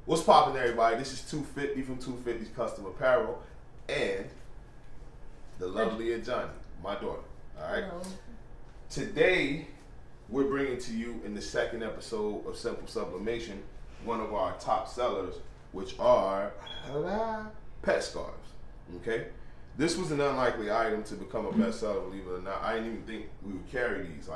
What's poppin', everybody? This is 250 from 250's Custom Apparel and the lovely Johnny, my daughter. All right. Hello. Today, we're bringing to you in the second episode of Simple Sublimation one of our top sellers, which are pet scarves. Okay. This was an unlikely item to become a bestseller, believe it or not. I didn't even think we would carry these.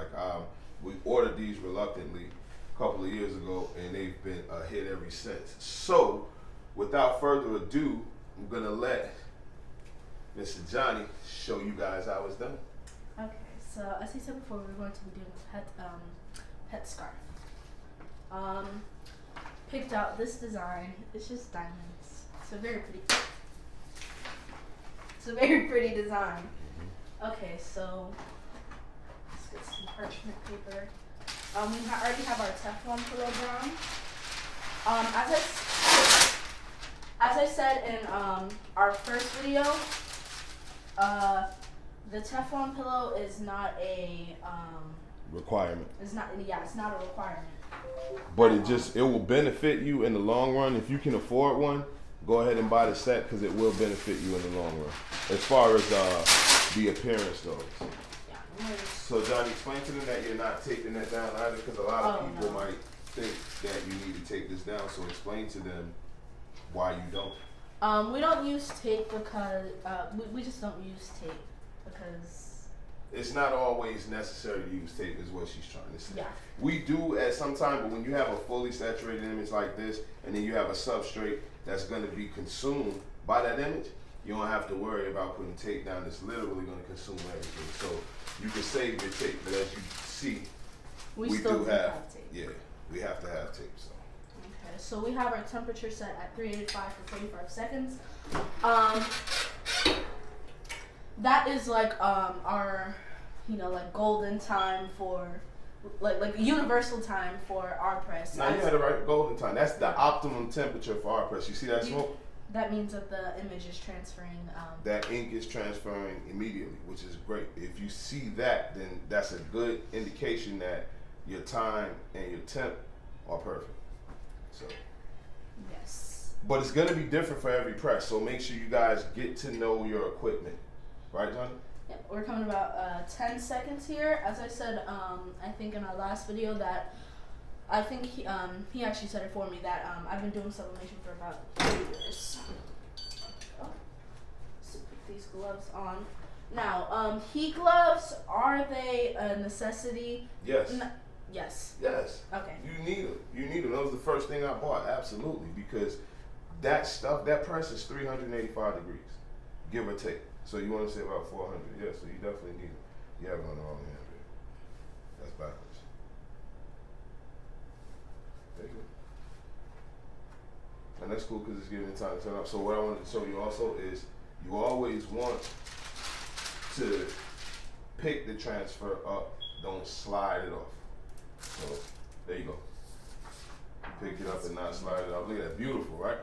We ordered these reluctantly a couple of years ago, and they've been a hit ever since. So, without further ado, I'm gonna let Mr. Johnny show you guys how it's done. Okay, so as he said before, we're going to be doing a pet scarf. Picked out this design. It's just diamonds. It's a very pretty design. Okay, so let's get some parchment paper. We already have our Teflon pillow down. As I said in our first video, the Teflon pillow is not a Requirement. It's not a requirement. But it will benefit you in the long run. If you can afford one, go ahead and buy the set because it will benefit you in the long run. As far as the appearance goes. Yeah. So Johnny, explain to them that you're not taking that down either, because a lot of people might think that you need to take this down. So explain to them why you don't. We don't use tape because we just don't use tape because it's not always necessary to use tape, is what she's trying to say. Yeah. We do at some time, but when you have a fully saturated image like this, and then you have a substrate that's going to be consumed by that image, you don't have to worry about putting tape down. It's literally going to consume everything. So you can save your tape, but as you see, we still do have tape. Yeah, we have to have tape. So. Okay, so we have our temperature set at 385 for 45 seconds. That is like our, like golden time for, like universal time for our press. Now you had the right golden time. That's the optimum temperature for our press. You see that smoke? That means that the image is transferring. That ink is transferring immediately, which is great. If you see that, then that's a good indication that your time and your temp are perfect. So. Yes. But it's going to be different for every press, so make sure you guys get to know your equipment. Right, Johnny? Yeah, we're coming about 10 seconds here. As I said, I think in our last video that I think he actually said it for me that I've been doing sublimation for about 2 years. Oh, so put these gloves on. Now, heat gloves, are they a necessity? Yes. Yes. Yes. Okay. You need them. You need them. That was the first thing I bought, absolutely, because that press is 385 degrees, give or take. So you want to say about 400, yeah, so you definitely need it. You have it on the wrong hand, baby. That's backwards. There you go. And that's cool because it's giving it time to turn up. So what I wanted to show you also is you always want to pick the transfer up, don't slide it off. So there you go. You pick it up and not slide it off. Look at that, beautiful, right?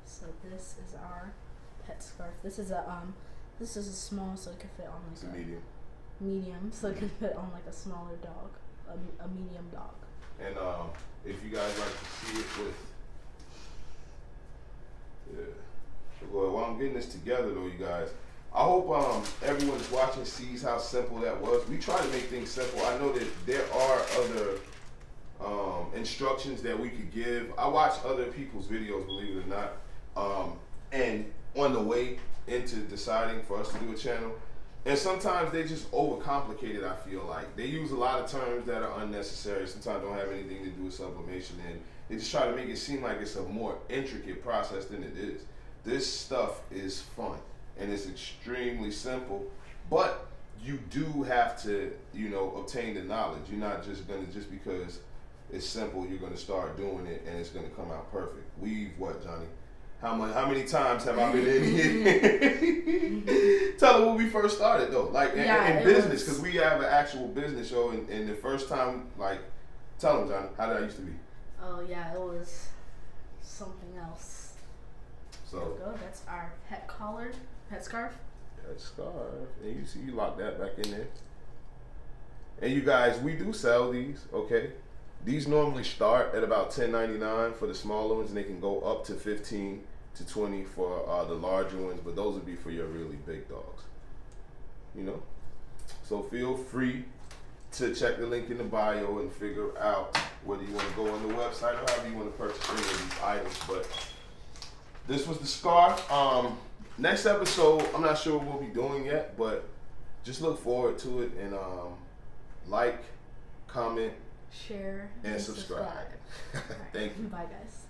So this is our pet scarf. This is a small, so it can fit on like a medium. Medium, so it can fit on like a smaller dog, a medium dog. And if you guys like to see it with, well, while I'm getting this together though, you guys, I hope everyone that's watching sees how simple that was. We try to make things simple. I know that there are other instructions that we could give. I watch other people's videos, believe it or not, and on the way into deciding for us to do a channel, and sometimes they just overcomplicate it. I feel like they use a lot of terms that are unnecessary, sometimes don't have anything to do with sublimation, and they just try to make it seem like it's a more intricate process than it is. This stuff is fun and it's extremely simple, but you do have to, obtain the knowledge. You're not just because it's simple, you're gonna start doing it and it's gonna come out perfect. What, Johnny? How many times have I been in here? Tell them when we first started though, like in business, because we have an actual business show, and the first time, like, tell them, Johnny, how that used to be. Oh yeah, it was something else. So there we go. That's our pet scarf. Pet scarf, and you see, you lock that back in there. And you guys, we do sell these, okay? These normally start at about $10.99 for the smaller ones, and they can go up to 15 to 20 for the larger ones, but those would be for your really big dogs. You know? So feel free to check the link in the bio and figure out whether you want to go on the website or however you want to purchase any of these items. But this was the Scar. Next episode, I'm not sure what we'll be doing yet, but just look forward to it, and like, comment, share, and subscribe. Alright, Thank you. Bye, guys.